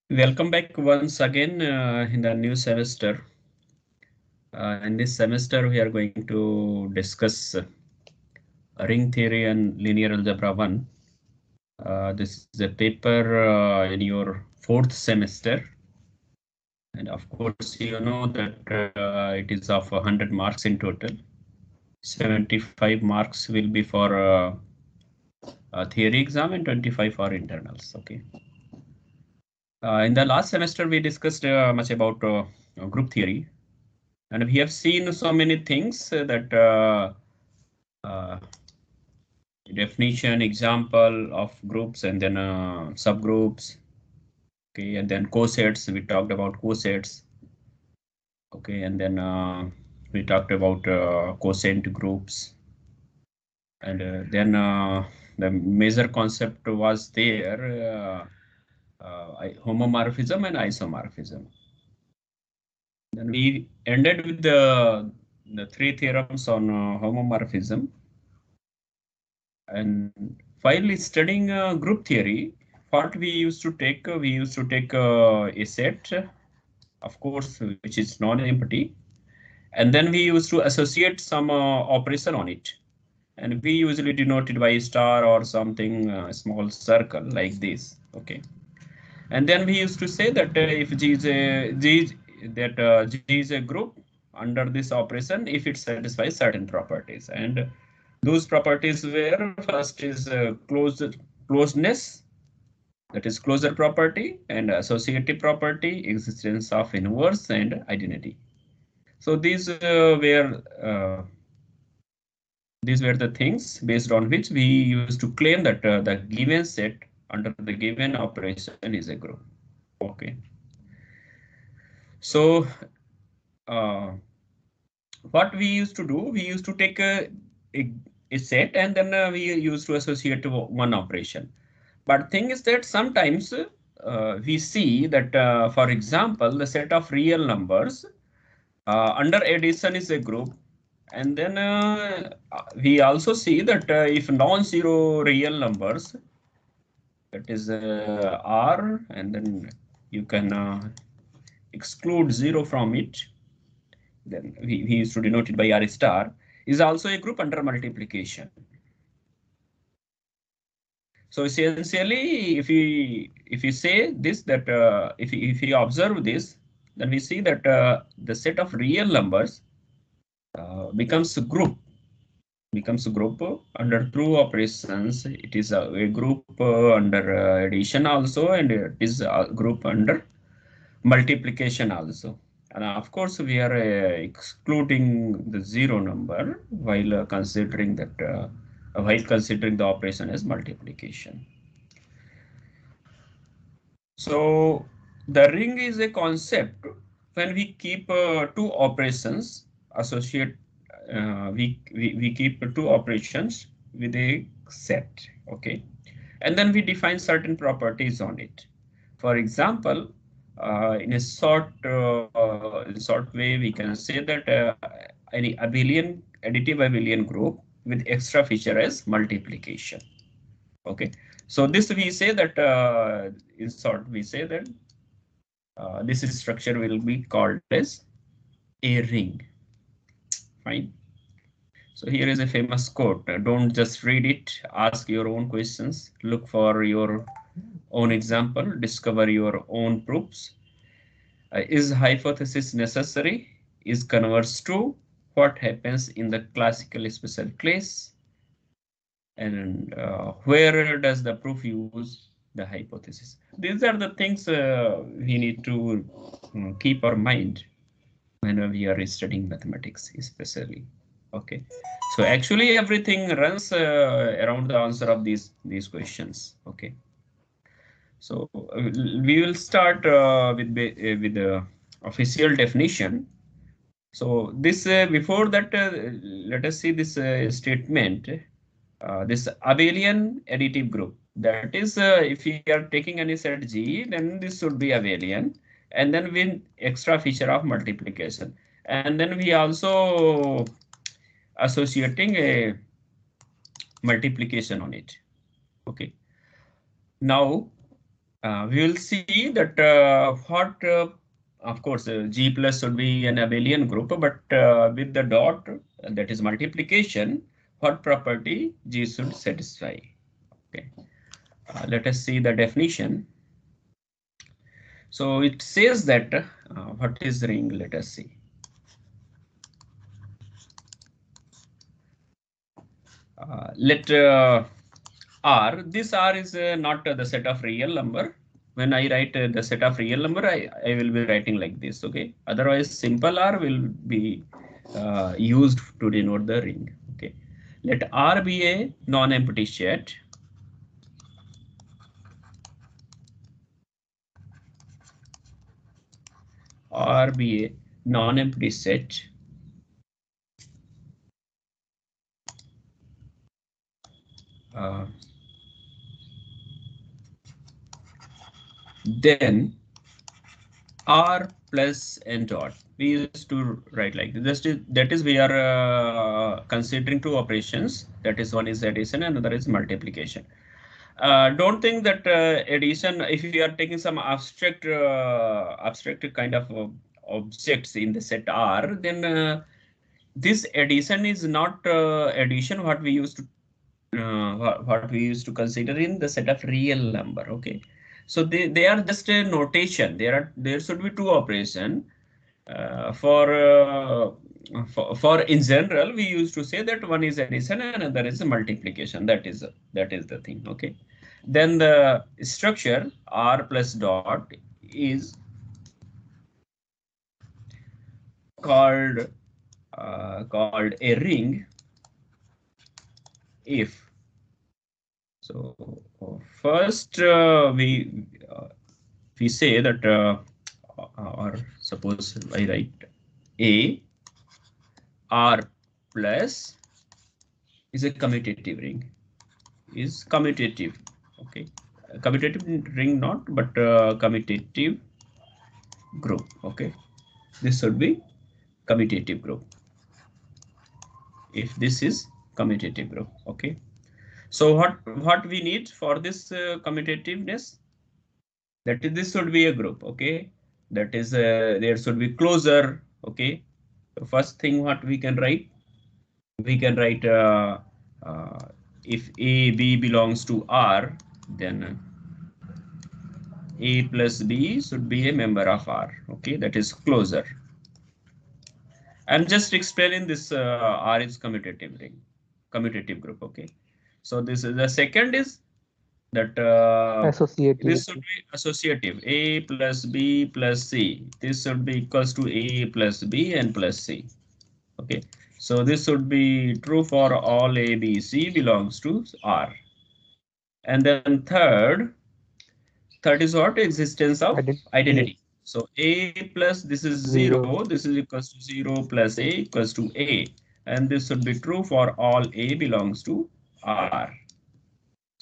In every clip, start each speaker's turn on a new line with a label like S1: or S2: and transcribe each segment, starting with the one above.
S1: Welcome back once again in the new semester. In this semester, we are going to discuss ring theory and linear algebra 1. This is a paper in your fourth semester. And of course, you know that it is of 100 marks in total. 75 marks will be for a theory exam and 25 for internals. Okay. In the last semester, we discussed much about group theory. And we have seen so many things that uh, definition, example of groups, and then subgroups. Okay, and then cosets. We talked about cosets. Okay, and then we talked about cosine groups, and then the major concept was there: homomorphism and isomorphism. Then we ended with the three theorems on homomorphism. And while studying group theory, what we used to take a set, of course, which is non-empty, and then we used to associate some operation on it. And we usually denote it by a star or something, small circle like this. Okay. And then we used to say that if G is a group under this operation, if it satisfies certain properties, and those properties were first is closeness, that is closure property, and associative property, existence of inverse, and identity. So these were the things based on which we used to claim that the given set under the given operation is a group. Okay. So uh, what we used to do, we used to take a set and then we used to associate to one operation. But thing is that sometimes we see that, for example, the set of real numbers under addition is a group. And then we also see that if non-zero real numbers, that is R, and then you can exclude zero from it, then we used to denote it by R star, is also a group under multiplication. So essentially, if we say this, that if we observe this, then we see that the set of real numbers becomes a group under true operations. It is a group under addition also, and it is a group under multiplication also. And of course, we are excluding the zero number while considering the operation as multiplication. So the ring is a concept when we keep two operations associate. We keep two operations with a set. Okay, and then we define certain properties on it. For example, in a short way, we can say that any additive abelian group with extra feature as multiplication. Okay, so this we say that in short, we say that this structure will be called as a ring. Fine. So here is a famous quote. Don't just read it, ask your own questions, look for your own example, discover your own proofs. Is hypothesis necessary? Is converse true? What happens in the classical special case? And where does the proof use the hypothesis? These are the things we need to keep our mind when we are studying mathematics, especially. Okay, so actually everything runs around the answer of these questions. Okay, so we will start with the official definition. So this before that, let us see this statement. This abelian additive group. That is, if we are taking any set G, then this should be abelian, and then with extra feature of multiplication. And then we also associating a multiplication on it. Okay. Now, We will see that what, of course, G plus should be an abelian group, but with the dot, that is multiplication, what property G should satisfy. Okay, let us see the definition. So it says that what is ring? Let us see. Let R, this R is not the set of real number. When I write the set of real number, I will be writing like this. Okay. Otherwise, simple R will be used to denote the ring. Okay. Let R be a non-empty set. R be a non-empty set. Then R plus n dot. We used to write like this. That is, we are considering two operations. That is, one is addition and another is multiplication. Don't think that addition, if you are taking some abstract kind of objects in the set R, then this addition is not addition what we used to what we used to consider in the set of real number. Okay, so they are just a notation. There should be two operation for in general we used to say that one is addition and another is multiplication. That is the thing. Okay, then the structure R plus dot is called called a ring if. So first we say that or suppose I write A R plus is a commutative ring, is commutative. Okay, commutative ring not, but commutative group. Okay, this should be commutative group if this is commutative group. Okay, so what we need for this commutativeness, that is, this should be a group. Okay, that is there should be closure. Okay, the first thing what we can write, uh, if A B belongs to R, then A plus B should be a member of R. Okay, that is closure. I'm just explaining this R is commutative ring, commutative group. Okay, so this is the second is that
S2: Associative.
S1: this should be associative. A plus B plus C. This should be equals to A plus B and plus C. Okay, so this should be true for all A, B, C belongs to R. And then third is what? Existence of
S2: Identity.
S1: identity. So A plus this is
S2: 0.
S1: 0. This is equals to 0 plus A equals to A. And this should be true for all A belongs to R.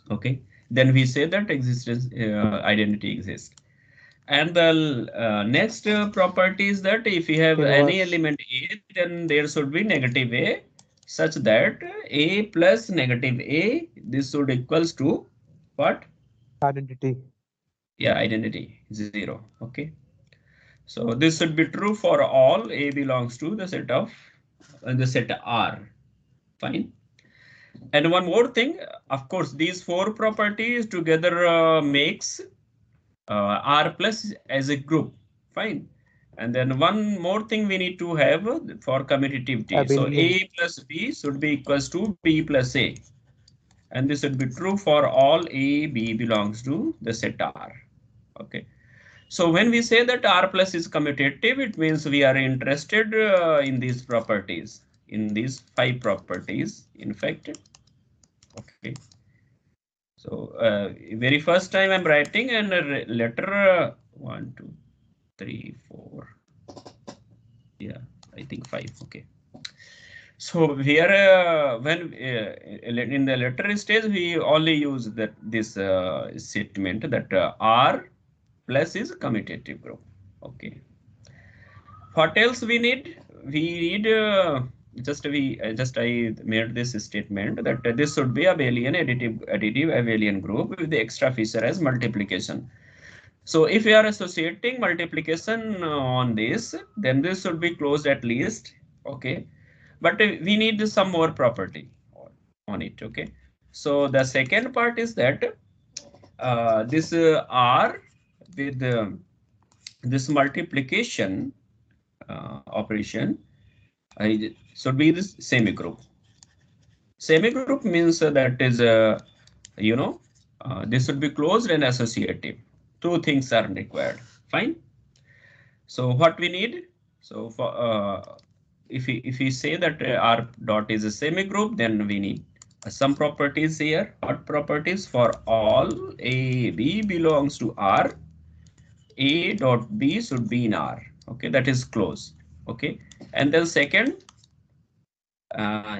S1: Okay, then we say that existence identity exists. And the next property is that if you have any
S2: Inverse.
S1: element A, then there should be negative A, such that A plus negative A, this should equals to what?
S2: Identity.
S1: Yeah, identity 0. Okay, so this should be true for all A belongs to the set of the set R. Fine. And one more thing, of course, these four properties together makes R plus as a group. Fine. And then one more thing we need to have for commutativity. So
S2: Abelian.
S1: A plus B should be equals to B plus A. And this should be true for all A, B belongs to the set R. Okay. So when we say that R plus is commutative, it means we are interested in these properties, in these 5 properties, in fact. Okay. So very first time I'm writing and a letter 1, 2, 3, 4. Yeah, I think 5. Okay. So here when in the letter stage we only use that this statement that R plus is commutative group. Okay. What else we need? We need just I made this statement that this should be abelian additive abelian group with the extra feature as multiplication. So if we are associating multiplication on this, then this should be closed at least. Okay, but we need some more property on it. Okay, so the second part is that this R with this multiplication operation should be this semigroup. Semigroup means that is this should be closed and associative. Two things are required. Fine. So what we need? So for if we say that R dot is a semigroup, then we need some properties here. What properties? For all A B belongs to R, A dot B should be in R. Okay, that is closed. Okay, and then second,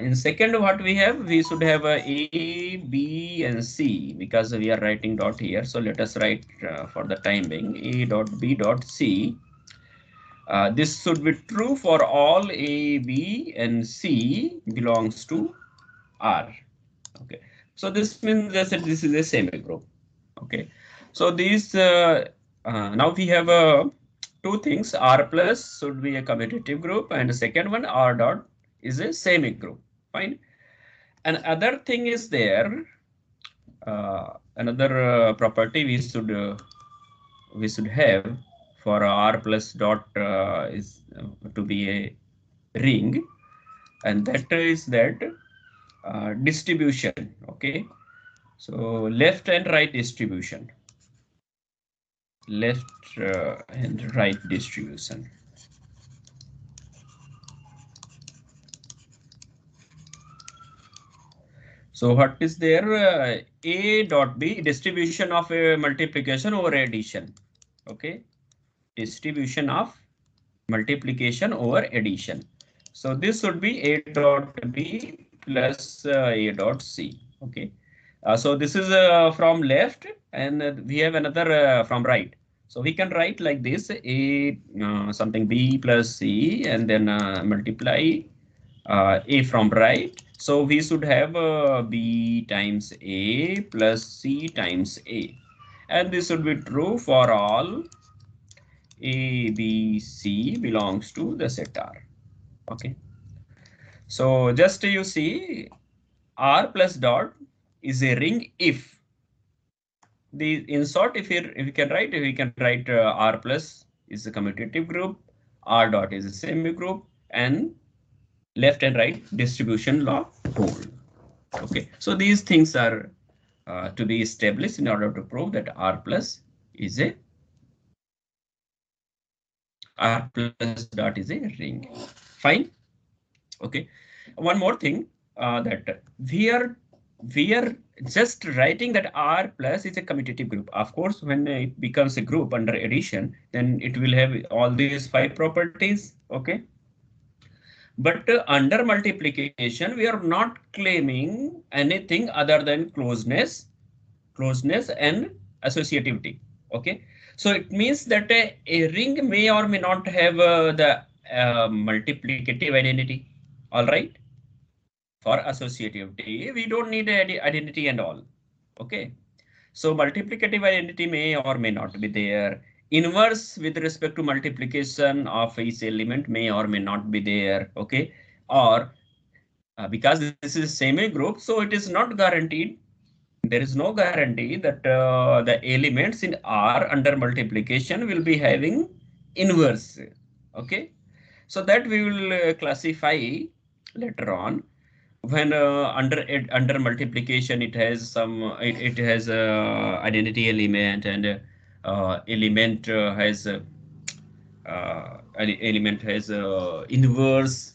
S1: in second, what we have? We should have A, B, and C because we are writing dot here. So let us write for the time being A dot B dot C. This should be true for all A, B, and C belongs to R. Okay, so this means that this is a semigroup. Okay, so these now we have two things. R plus should be a commutative group, and the second one R dot is a semigroup. Fine. And other thing is there. Another property we should have for R plus dot is to be a ring, and that is that distribution. Okay, so left and right distribution, left and right distribution. So what is there? A dot B, distribution of a multiplication over addition. Okay, distribution of multiplication over addition. So this would be A dot B plus A dot C. Okay. So this is from left, and we have another from right. So we can write like this: A something B plus C, and then multiply A from right. So we should have B times A plus C times A, and this would be true for all A, B, C belongs to the set R. Okay. So just you see, R plus dot is a ring if the in short, if you can write R plus is a commutative group, R dot is a semi group, and left and right distribution law hold. Okay. So these things are to be established in order to prove that R plus is a R plus dot is a ring. Fine. Okay. One more thing that we are just writing that R plus is a commutative group. Of course, when it becomes a group under addition, then it will have all these 5 properties. Okay. But under multiplication, we are not claiming anything other than closeness and associativity. Okay. So it means that a ring may or may not have the multiplicative identity. All right. For associativity, we don't need identity and all. Okay. So multiplicative identity may or may not be there. Inverse with respect to multiplication of each element may or may not be there. Okay. Or because this is semi group, so it is not guaranteed. There is no guarantee that the elements in R under multiplication will be having inverse. Okay. So that we will classify later on. When under multiplication, it has some it has identity element, and element has element has inverse.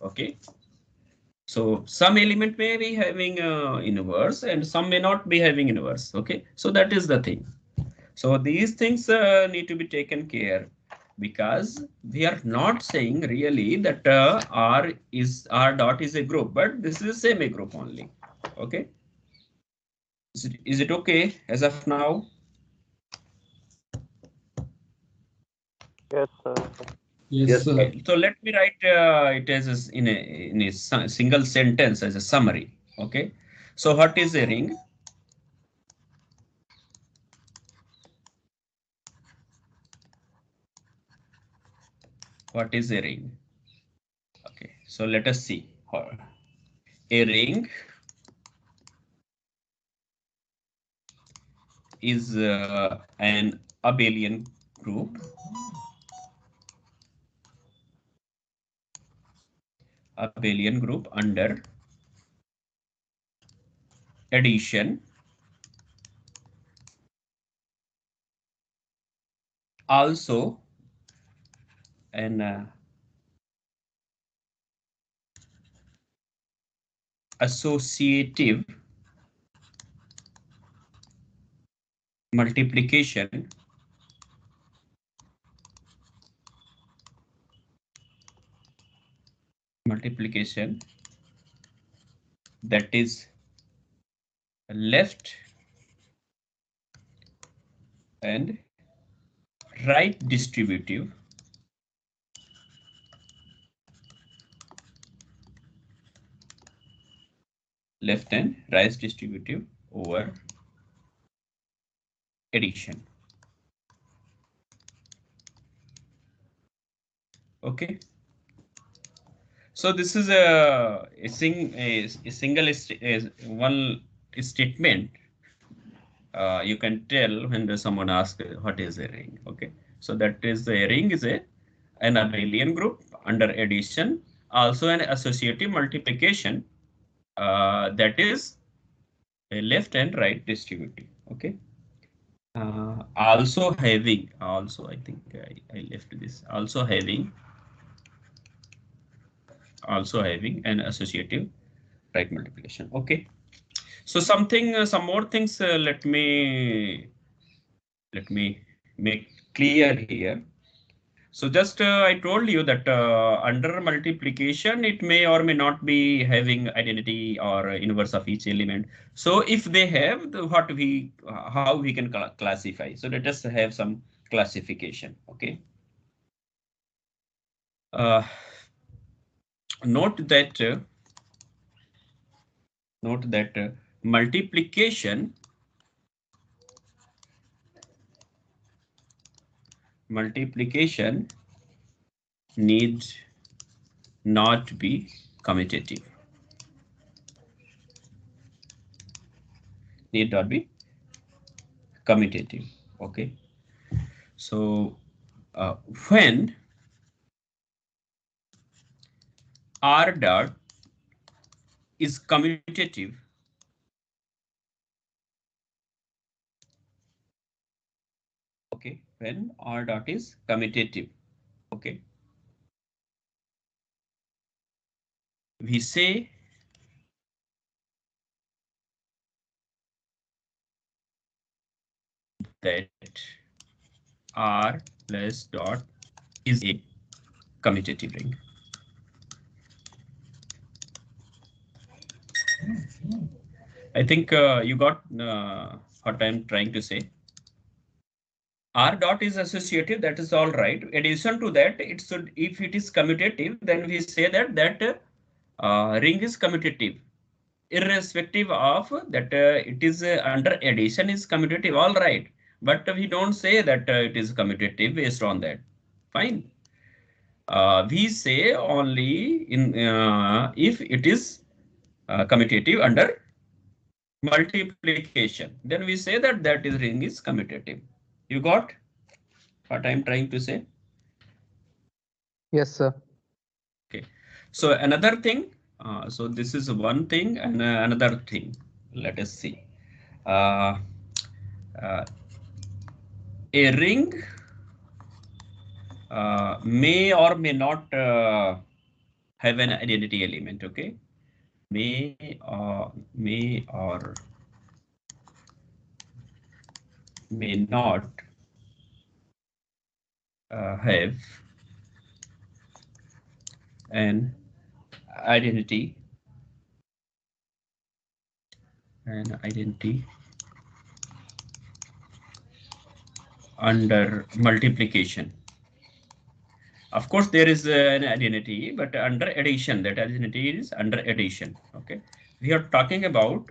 S1: Okay. So some element may be having inverse and some may not be having inverse. Okay. So that is the thing. So these things need to be taken care, because we are not saying really that R dot is a group, but this is a semi group only. Okay. Is it okay as of now?
S3: Yes, sir.
S1: Yes, sir. Okay. So let me write it as in a single sentence as a summary. Okay. So what is a ring? What is a ring? Okay, so let us see. A ring is an abelian group. Abelian group under addition. Also an associative multiplication that is left and right distributive over addition. Okay, so this is a single one statement. You can tell when someone asks what is a ring. Okay, so that is the ring is an abelian group under addition, also an associative multiplication that is a left and right distributive. Okay, also I think I left this also having an associative right multiplication. Okay, so some more things. Let me make clear here. So just I told you that under multiplication, it may or may not be having identity or inverse of each element. So if they have, how we can classify. So let us have some classification. Okay. Uh, note that multiplication needs not be commutative. Need not be commutative. Okay. So when R dot is commutative, okay, when R dot is commutative, okay, we say that R plus dot is a commutative ring. I think you got what I'm trying to say. R dot is associative, that is all right. Addition to that, it should, if it is commutative, then we say that ring is commutative, irrespective of that it is under addition is commutative, all right. But we don't say that it is commutative based on that. Fine. We say only in if it is commutative under multiplication, then we say that that is ring is commutative. You got what I'm trying to say?
S2: Yes, sir.
S1: Okay. So another thing. So this is one thing and another thing. Let us see. Uh, uh, a ring may or may not have an identity element. Okay, may or may not have an identity under multiplication. Of course, there is an identity, but under addition, that identity is under addition. Okay, we are talking about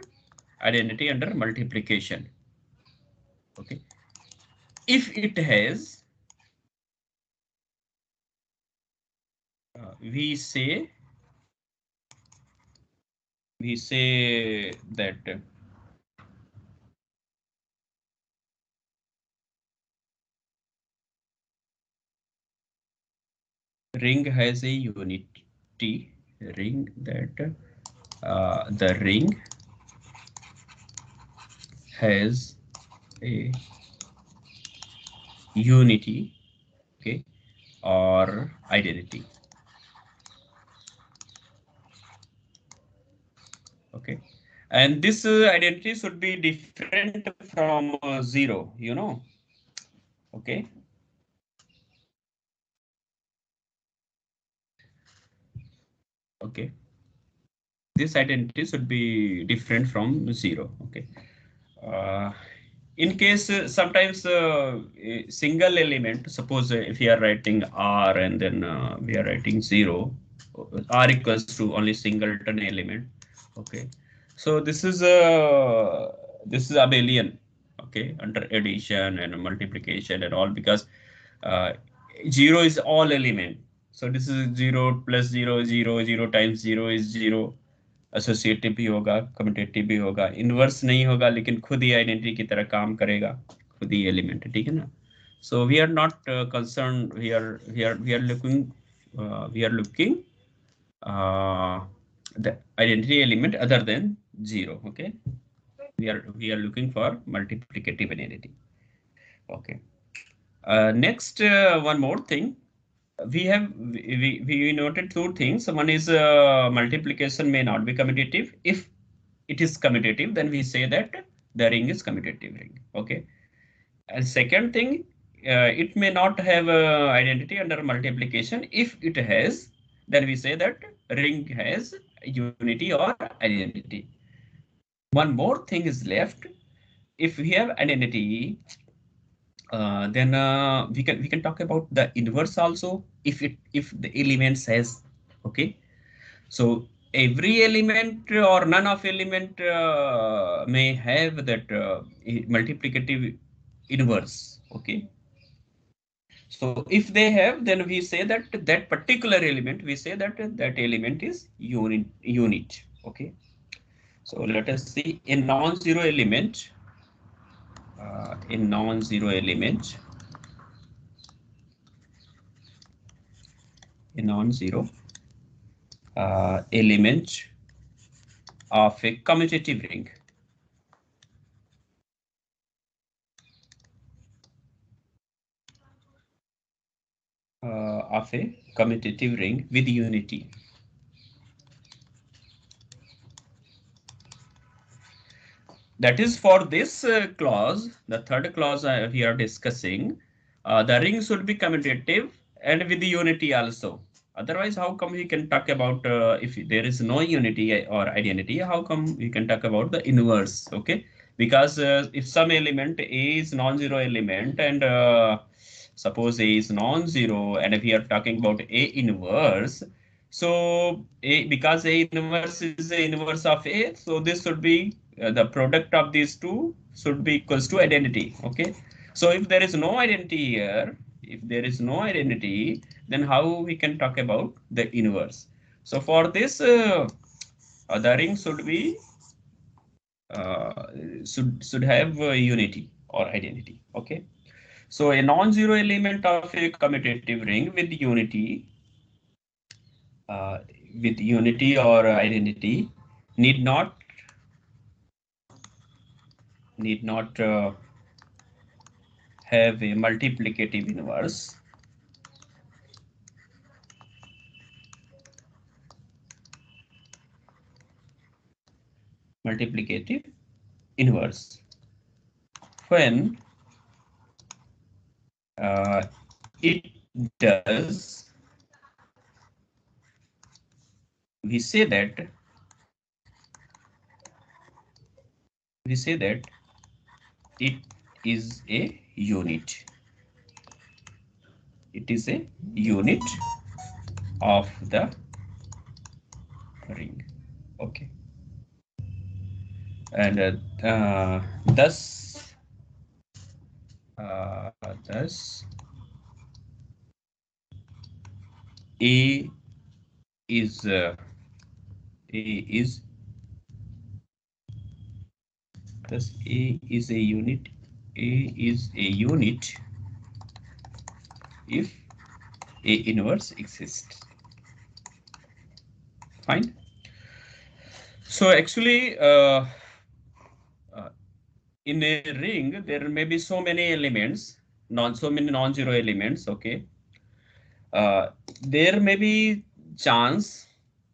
S1: identity under multiplication. Okay, if it has we say that ring has a unity. Ring that the ring has a unity, okay, or identity. Okay, and this identity should be different from 0, you know. Okay. Okay. This identity should be different from 0. Okay. Uh, in case sometimes a single element, suppose if we are writing R and then we are writing 0, R equals to only singleton element. Okay. So this is abelian. Okay, under addition and multiplication and all, because uh, 0 is all element. So this is 0 plus 0, 0, 0 times 0 is 0. Associative भी होगा, commutative भी होगा, inverse नहीं होगा, लेकिन खुद ही identity की तरह काम करेगा, खुद ही एलिमेंट है, ठीक है ना. So we are not concern, we are looking the identity element other than 0. Okay, we are looking for multiplicative identity. Okay. Next, one more thing. We noted two things. One is multiplication may not be commutative. If it is commutative, then we say that the ring is commutative ring. Okay. And second thing, it may not have identity under multiplication. If it has, then we say that ring has unity or identity. One more thing is left. If we have identity, then we can talk about the inverse also. If the element says, okay, so every element or none of element may have that multiplicative inverse. Okay, so if they have, then we say that that particular element, we say that that element is unit. Okay, so let us see a non-zero element. A non-zero element, a non-zero element of a commutative ring. Of a commutative ring with unity. That is for this clause, the third clause we are discussing, the ring should be commutative and with unity also. Otherwise, how come we can talk about if there is no unity or identity, how come we can talk about the inverse? Okay, because if some element A is non-zero element and suppose A is non-zero, and if we are talking about A inverse, so because A inverse is the inverse of A, so this should be the product of these two should be equals to identity. Okay, so if there is no identity here, if there is no identity, then how we can talk about the inverse? So for this, the ring should be uh, should have unity or identity. Okay, so a non-zero element of a commutative ring uh, with unity or identity need not have a multiplicative inverse. Multiplicative inverse when it does, we say that it is a unit. It is a unit of the ring. Okay, and thus thus A is A is plus A is a unit. A is a unit if A inverse exists. Fine. So actually, uh, in a ring, there may be so many elements, so many non-zero elements. Okay, there may be chance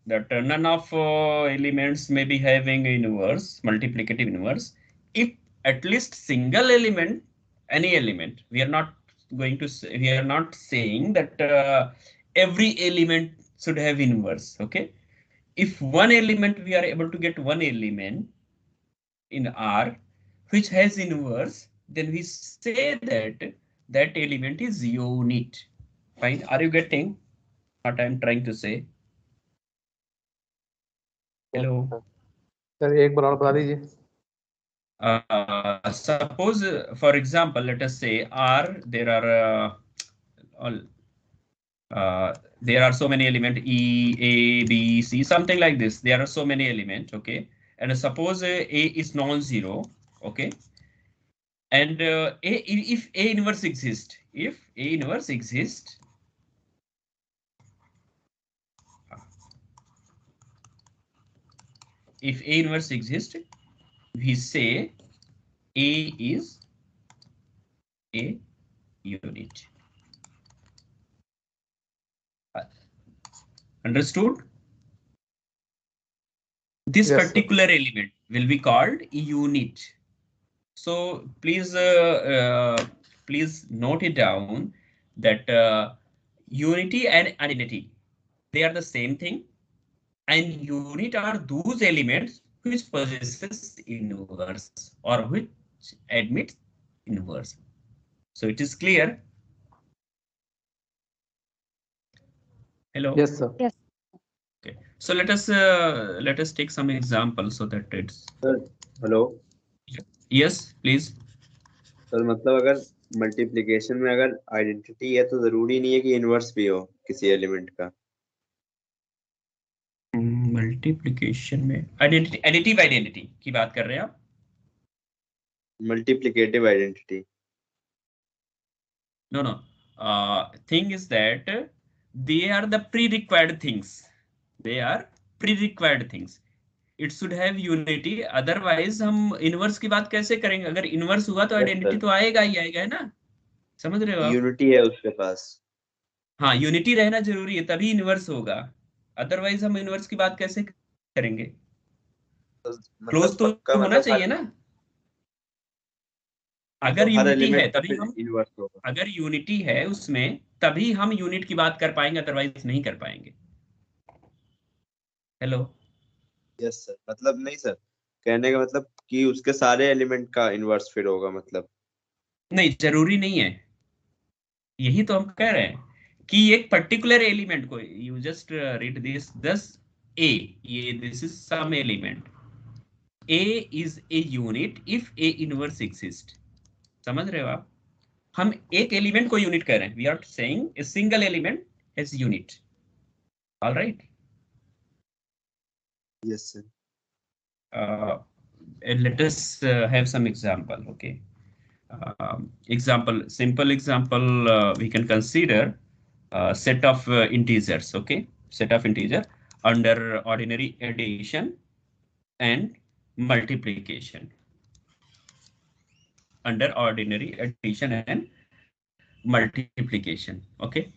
S1: that none of elements may be having inverse, multiplicative inverse. If at least single element, any element, we are not going to say, we are not saying that every element should have inverse. Okay, if one element we are able to get one element in R which has inverse, then we say that that element is unit. Fine. Are you getting what I'm trying to say?
S3: Yes,
S1: Hello.
S3: sir.
S2: Sir एक बार और बता दीजिए.
S1: Suppose, for example, let us say R, there are all, there are so many elements E, A, B, C, something like this. There are so many elements, okay? And suppose A is non-zero, okay? And if A inverse exists, if A inverse exists, we say A is a unit. Understood? This
S2: Yes, sir.
S1: particular element will be called unit. So please note it down that unity and identity, they are the same thing. And unit are those elements which possesses inverse or which admits inverse. So it is clear. Hello.
S2: Yes, sir.
S4: Yes.
S1: Okay. So let us take some examples so that it's.
S5: Sir hello.
S1: Yes, please.
S5: Sir मतलब अगर multiplication में अगर identity है तो जरूरी नहीं है कि इनवर्स भी हो किसी एलिमेंट का.
S1: मल्टीप्लिकेशन में एडिटिव आइडेंटिटी की बात कर रहे हैं आप?
S5: Multiplicative identity.
S1: No. Thing is that they are the pre-required things. They are pre-required things. It should have unity. Otherwise हम इनवर्स की बात कैसे करेंगे? अगर इनवर्स हुआ तो आइडेंटिटी तो आएगा ही आएगा, है ना? समझ रहे हो आप?
S5: यूनिटी है उसके पास.
S1: हाँ, यूनिटी रहना जरूरी है, तभी इनवर्स होगा. अदरवाइज हम इनवर्स की बात कैसे करेंगे? क्लोज तो
S5: पक्का
S1: होना
S5: मतलब
S1: चाहिए ना. अगर
S5: मतलब हर
S1: यूनिटी है
S5: एलिमेंट का
S1: तभी
S5: फिर
S1: हम,
S5: इनवर्स होगा.
S1: अगर यूनिटी है उसमें तभी हम यूनिट की बात कर पाएंगे, अदरवाइज नहीं कर पाएंगे. हेलो.
S5: Yes sir. मतलब नहीं सर, कहने का मतलब कि उसके सारे एलिमेंट का इनवर्स फिर होगा मतलब.
S1: नहीं, जरूरी नहीं है. यही तो हम कह रहे हैं कि एक पर्टिकुलर एलिमेंट को, you just read this, thus a, ये this is some element. A is a unit if a inverse exist. समझ रहे हो आप? हम एक एलिमेंट को यूनिट कह रहे हैं. We are saying a single element is unit. All right.
S5: Yes sir.
S1: Let us have some example. Okay. Example, simple example, we can consider set of integers. Okay, set of integer under ordinary addition and multiplication. Under ordinary addition and multiplication. Okay,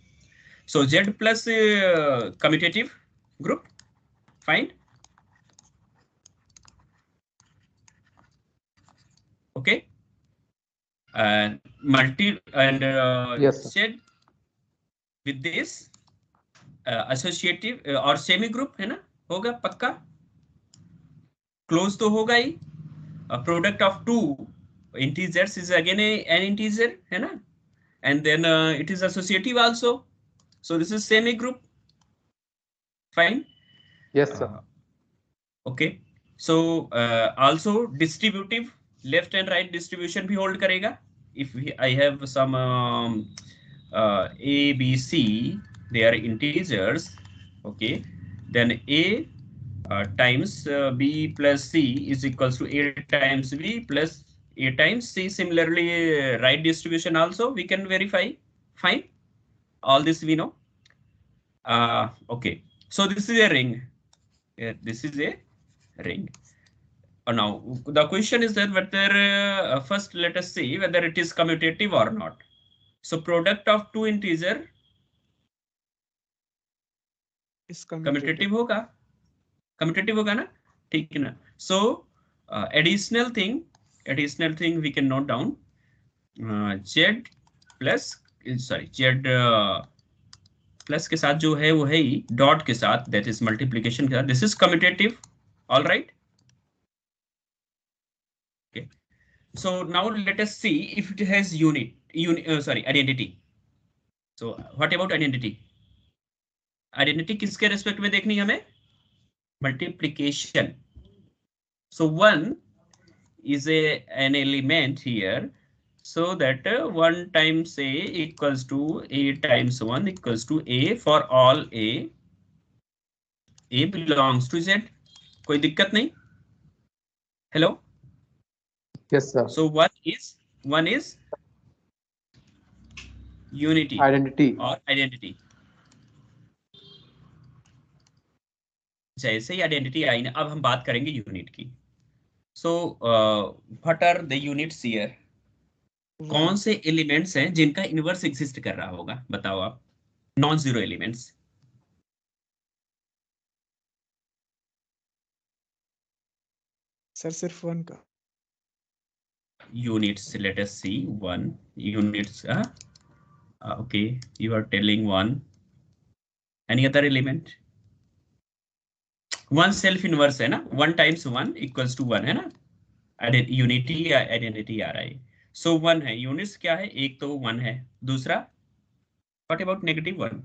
S1: so z plus commutative group. Fine. Okay, and
S2: Yes, sir.
S1: z with this associative और semigroup है ना, होगा पक्का. Close तो होगा ही. Product of two integers is again an integer, है ना, and then it is associative also. So this is semigroup. Fine.
S2: Yes, sir.
S1: Okay. So also distributive, left and right distribution भी hold करेगा. If I have some A, B, C, they are integers. Okay, then A times B plus C is equals to A times B plus A times C. Similarly, right distribution also we can verify. Fine. All this we know. Okay. So this is a ring. This is a ring. Now the question is that whether first let us see whether it is commutative or not. So product of two integer
S4: is
S1: commutative
S4: commutative.
S1: होगा. Commutative होगा ना, ठीक है ना. So additional thing we can note down z plus sorry z plus के साथ जो है वो है ही डॉट के साथ, दैट इज मल्टीप्लिकेशन के साथ. This is commutative. All right. Okay. So now let us see if it has identity. So what about identity? Identity किसके रेस्पेक्ट में देखनी है हमें? Multiplication. So 1 is an element here, so that 1 times a equals to a times 1 equals to a for all a. A belongs to z. कोई दिक्कत नहीं? Hello?
S2: Yes, sir.
S1: So one is unity
S2: Identity.
S1: or identity. जैसे ही identity आई ना, अब हम बात करेंगे unit की. So what are the units here? कौन से एलिमेंट्स हैं जिनका इनवर्स एग्जिस्ट कर रहा होगा? बताओ आप. Non zero elements.
S4: सर सिर्फ 1 का.
S1: Units, let us see. 1 units. Okay, you are telling 1. Any other element? 1 self inverse है ना, 1 times 1 equals to 1 है ना. यूनिटी या आइडेंटिटी आ रहा है. सो 1 है. यूनिट्स क्या है? एक तो 1 है. दूसरा what about negative 1?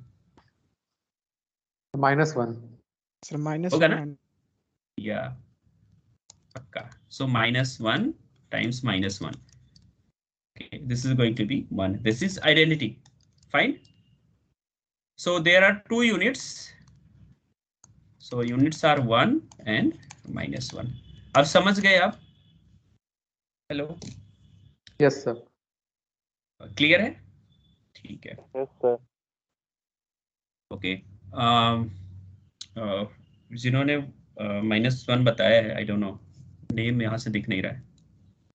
S2: -1.
S4: Sir minus
S1: होगा ना?
S4: 1.
S1: या पक्का. सो -1 times -1. Okay, this is going to be 1. This is identity. Fine. So there are two units. So units are 1 and -1. अब समझ गए आप? हेलो.
S2: Yes, sir.
S1: क्लियर है? ठीक है.
S3: Yes, sir.
S1: ओके. जिन्होंने -1 बताया है, आई डोंट नो, नेम यहाँ से दिख नहीं रहा है.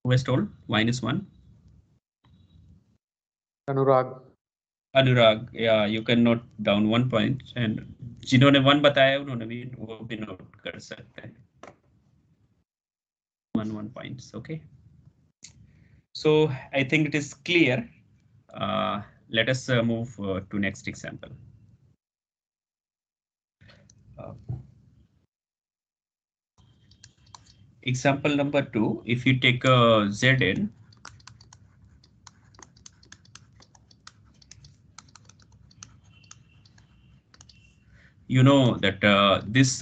S1: Who has told -1?
S2: Anurag.
S1: अनुराग. या you can note down 1 point. And जिन्होंने 1 बताया उन्होंने भी वो भी नोट कर सकते हैं. 1 points. Okay. So I think it is clear. Let us move to next example. Example number 2. If you take Zn, you know that this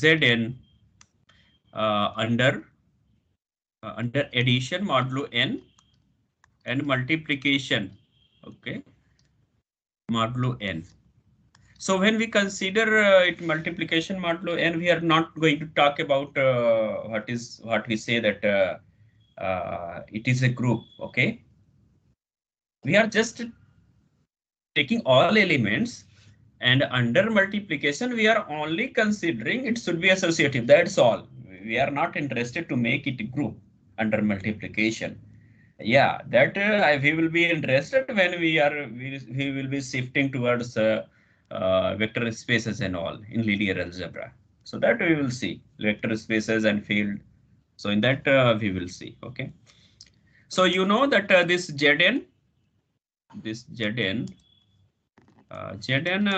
S1: Zn under addition modulo n and multiplication, okay, modulo n. So when we consider it multiplication modulo n, we are not going to talk about what we say that it is a group. Okay, we are just taking all elements, and under multiplication we are only considering it should be associative. That's all. We are not interested to make it a group under multiplication. Yeah, that we will be interested when we will be shifting towards vector spaces and all in linear algebra. So that we will see vector spaces and field. So in that we will see. Okay. So you know that this Zn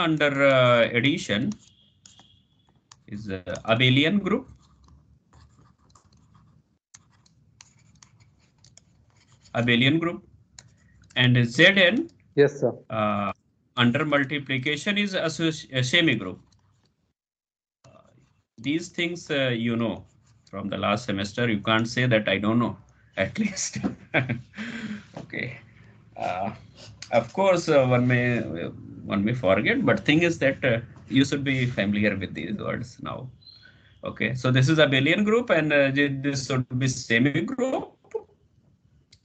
S1: under addition is abelian group. Abelian group. And Zn,
S2: Yes, sir.
S1: under multiplication is a semi-group. These things you know from the last semester. You can't say that I don't know, at least. Okay. Of course, one may forget, but thing is that you should be familiar with these words now. Okay, so this is abelian group, and this should be semi group.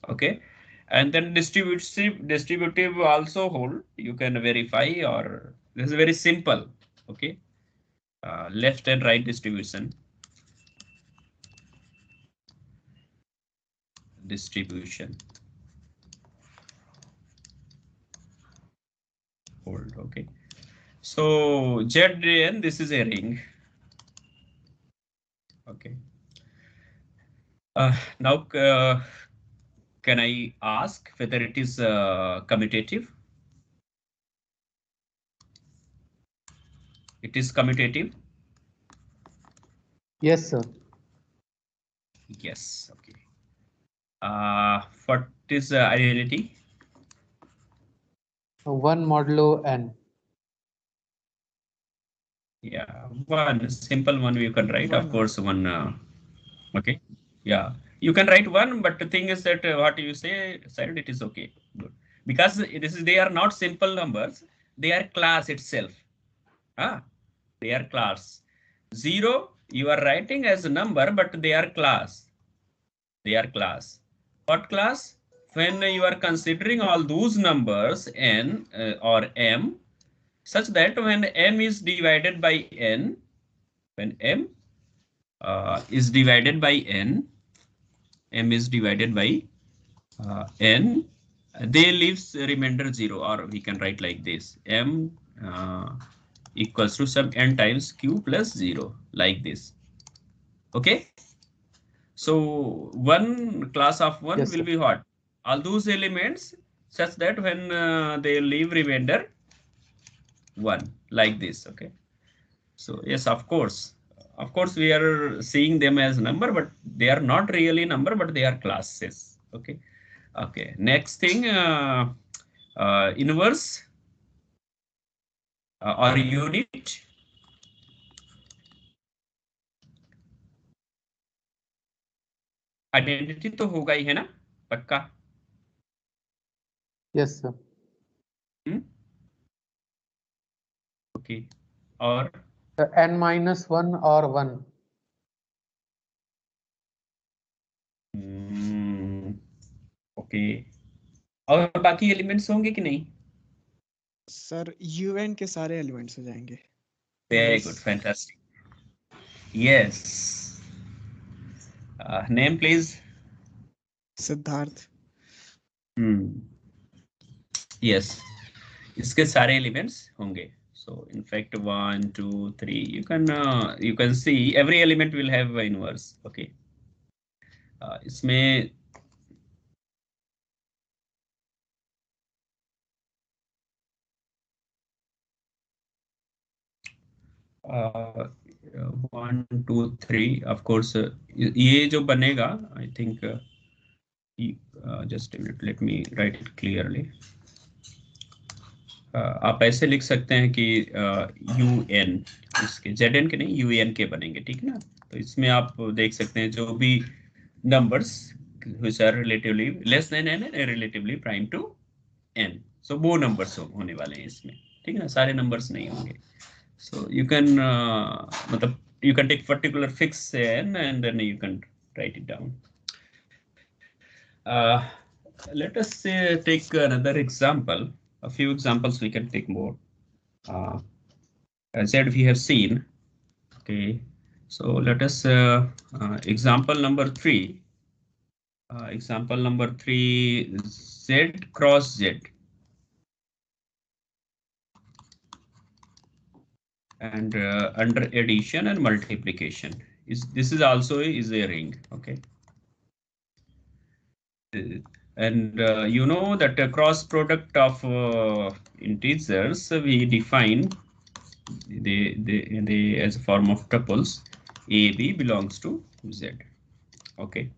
S1: Okay, and then distributive also hold. You can verify, or this is very simple. Okay, left and right distribution. Hold. Okay, so Zn, this is a ring. Okay. Now, can I ask whether it is commutative? It is commutative.
S2: Yes, sir.
S1: Yes. Okay. What is identity?
S2: 1 modulo n.
S1: Yeah, one simple one you can write. Of course, one. Okay. Yeah, you can write one, but the thing is that what you said, it is okay. Good. Because they are not simple numbers. They are class itself. Ah, they are class. 0 you are writing as a number, but they are class. They are class. What class? When you are considering all those numbers n or m, such that when m is divided by n, when m is divided by n, m is divided by n, they leaves remainder 0, or we can write like this: m equals to some n times q plus 0, like this. Okay. So one class of one
S2: Yes,
S1: will
S2: sir.
S1: be what? All those elements such that when they leave remainder 1, like this. Okay. So yes, of course, we are seeing them as number, but they are not really number, but they are classes. Okay. Okay. Next thing, inverse or unit. Identity तो होगा ही, है ना, पक्का?
S2: Yes, sir.
S1: Okay, और
S2: n minus 1 or 1.
S1: Okay, और बाकी elements होंगे कि नहीं?
S4: सर यूएन के सारे एलिमेंट्स हो जाएंगे.
S1: Very good, fantastic. Yes, name please.
S4: Siddharth.
S1: Yes, इसके सारे एलिमेंट्स होंगे. So in fact 1 2 3 you can see every element will have inverse. Okay, इसमें one two three, of course ये जो बनेगा, I think just let me right it clearly. आप ऐसे लिख सकते हैं कि UN, इसके ZN के नहीं, UN के बनेंगे, ठीक है ना. तो इसमें आप देख सकते हैं जो भी numbers which are relatively less than n and relatively prime to n, so वो numbers होने वाले हैं इसमें, ठीक है ना, सारे numbers नहीं होंगे. So you can मतलब you can take particular fix n and then you can write it down. Let us say take another example. A few examples we can take more. As said, we have seen. Okay, so let us example number 3. Example number 3, Z cross Z. And under addition and multiplication, this is also is a ring. Okay, and you know that a cross product of integers we define they as a form of tuples. AB belongs to Z. Okay,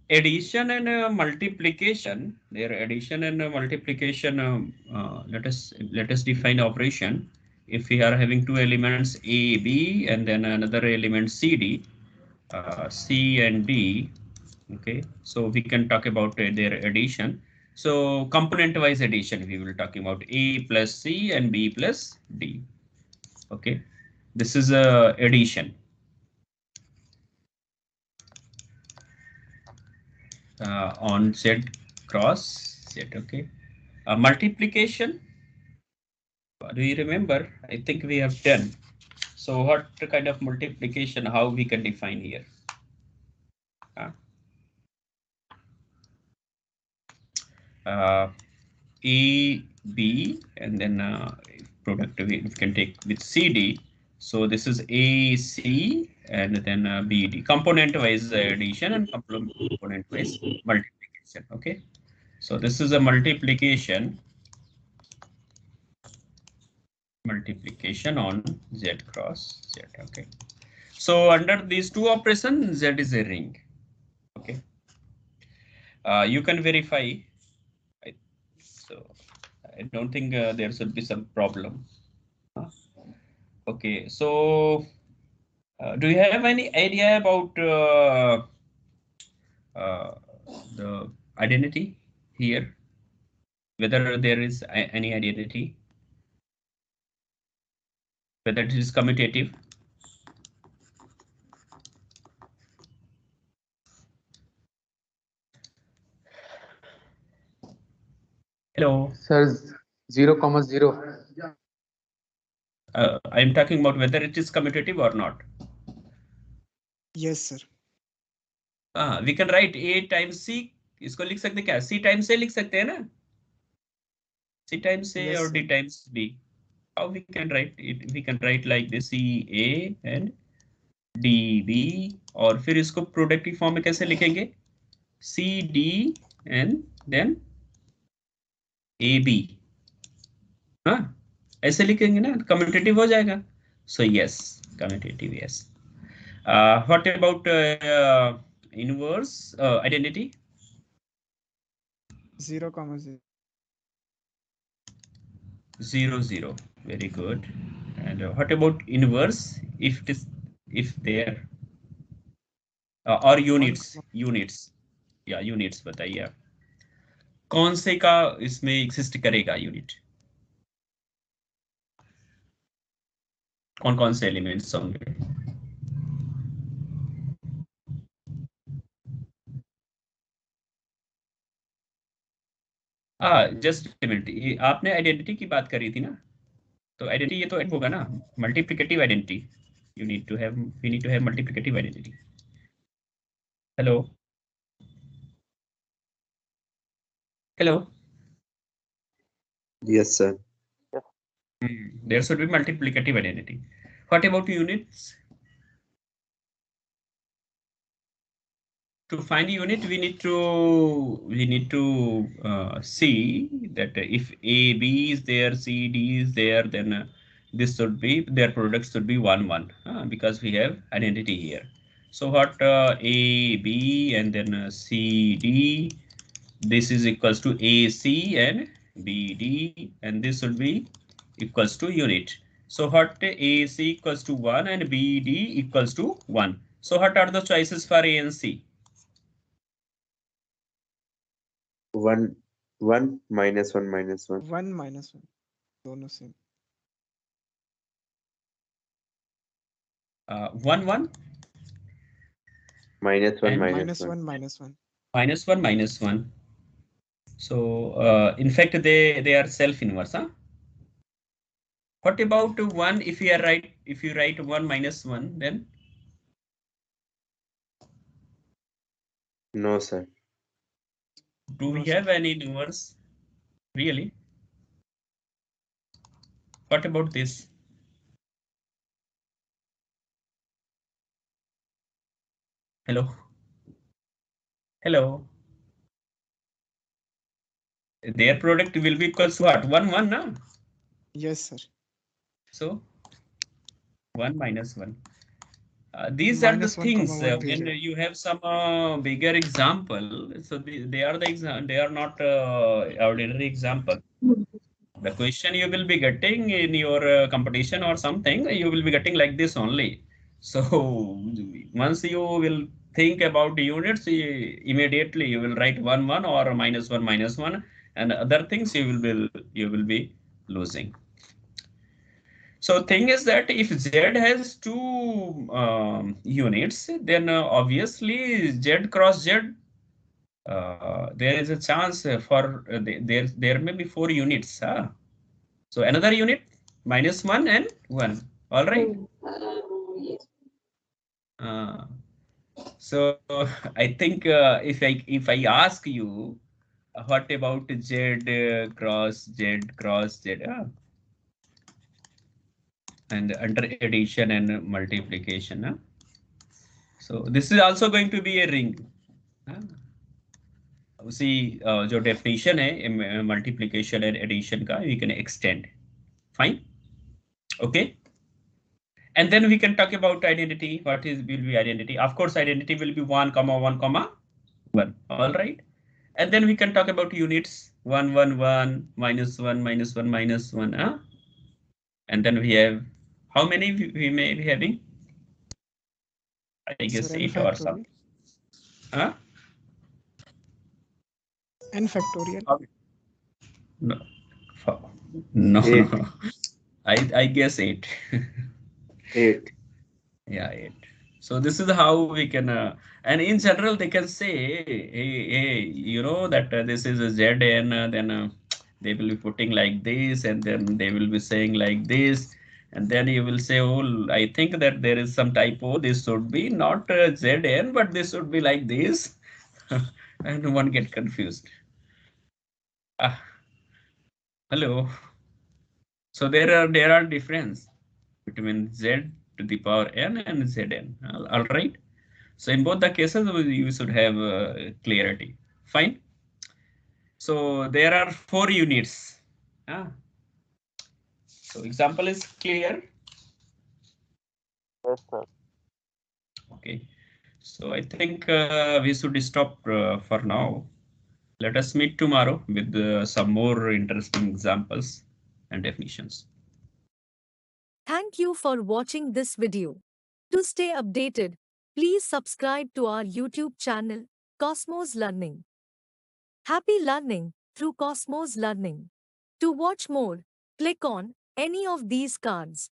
S1: addition and multiplication, their addition and multiplication, let us define operation. If we are having two elements A, B, and then another element C, D, C and D, okay, so we can talk about their addition. So component wise addition, we will talking about A plus C and B plus D. Okay, this is a addition. On Z cross Z. Okay, multiplication. Do you remember? I think we have done. So what kind of multiplication? How we can define here? A, B, and then product we can take with CD. So this is A, C, and then B, D. Component wise addition and component wise multiplication. Okay. So this is a multiplication on Z cross Z. Okay. So under these two operations, Z is a ring. Okay. You can verify. So I don't think there should be some problem. Okay, so do you have any idea about the identity here? Whether there is any identity, whether it is commutative? Hello.
S2: Sir, 0, 0.
S1: I'm talking about whether it is commutative or not.
S4: Yes, sir.
S1: We can write A times C. इसको लिख सकते क्या? C times A लिख सकते हैं ना? C times A
S4: Yes,
S1: or
S4: sir.
S1: D times B. How we can write it? We can write like this: C A and D B. और फिर इसको प्रोडक्ट की फॉर्म में कैसे लिखेंगे? C D and then A B. हाँ, ऐसे लिखेंगे ना, कम्यूटेटिव हो जाएगा. So yes, commutative, yes. What about inverse identity?
S4: 0, 0.
S1: 0, 0. Very good. And what about inverse? If there or units. Yeah, units बताइए आप. कौन से का इसमें exist करेगा यूनिट? कौन से एलिमेंट्स होंगे? जस्ट मिनट, आपने आइडेंटिटी की बात करी थी ना, तो आइडेंटिटी ये तो होगा ना, multiplicative identity. We need to have multiplicative identity. Hello hello.
S5: Yes, sir.
S1: There should be multiplicative identity. What about units? To find unit, we need to see that if A B is there, C D is there, then this should be their product should be 1 1 because we have identity here. So what A B and then C D, this is equals to A C and B D, and this should be equals to unit. So what A C equals to 1 and B D equals to 1. So what are the choices for A and C?
S5: 1 1 minus 1 minus 1.
S4: 1 minus 1. दोनों same.
S1: 1 1
S5: Minus 1
S1: and
S5: minus 1.
S4: minus 1.
S1: minus 1. So in fact they are self inverse. What about 1? If you write 1 minus 1, then
S5: No, sir.
S1: do we
S4: No, sir.
S1: have any inverse? Really? What about this? Hello. Hello. Their product will be equals to what? 1 1, na?
S4: Yes, sir.
S1: So 1 minus 1. These are the
S4: Minus 1,
S1: things
S4: 1
S1: when
S4: भेजे.
S1: you have some bigger example. So they are the exam. They are not ordinary example. The question you will be getting in your competition or something, you will be getting like this only. So once you will think about the units, immediately you will write 1 1 or minus 1, and other things you will be losing. So thing is that if Z has two units, then obviously Z cross Z, there is a chance for there may be 4 units. So another unit -1 and 1. All right. Uh, so I think if I ask you, what about Z cross Z cross Z? And under addition and multiplication. So this is also going to be a ring. उसी जो definition है multiplication and addition का we can extend. Fine. Okay. And then we can talk about identity. What will be identity? Of course, identity will be 1, 1, 1. All right. And then we can talk about units 1, 1, 1, -1, -1, -1. And then we have how many we may be having? I guess
S4: Sir, n
S1: 8 or
S4: factorial.
S1: something. Huh?
S4: N factorial.
S1: No. No.
S5: Eight.
S1: No. I guess 8.
S5: 8.
S1: Yeah, 8. So this is how we can, and in general, they can say, hey, you know that this is a Zn, then they will be putting like this, and then they will be saying like this, and then you will say, oh, I think that there is some typo. This should be not Zn, but this should be like this, and one get confused. Ah, hello. So there are difference between Z to the power n and Zn. All right. So in both the cases, you should have clarity. Fine. So there are 4 units. So example is clear.
S3: Yes, sir.
S1: Okay. So I think we should stop for now. Let us meet tomorrow with some more interesting examples and definitions.
S6: Thank you for watching this video. To stay updated, please subscribe to our YouTube channel, Cosmos Learning. Happy learning through Cosmos Learning. To watch more, click on any of these cards.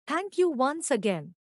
S6: Thank you once again.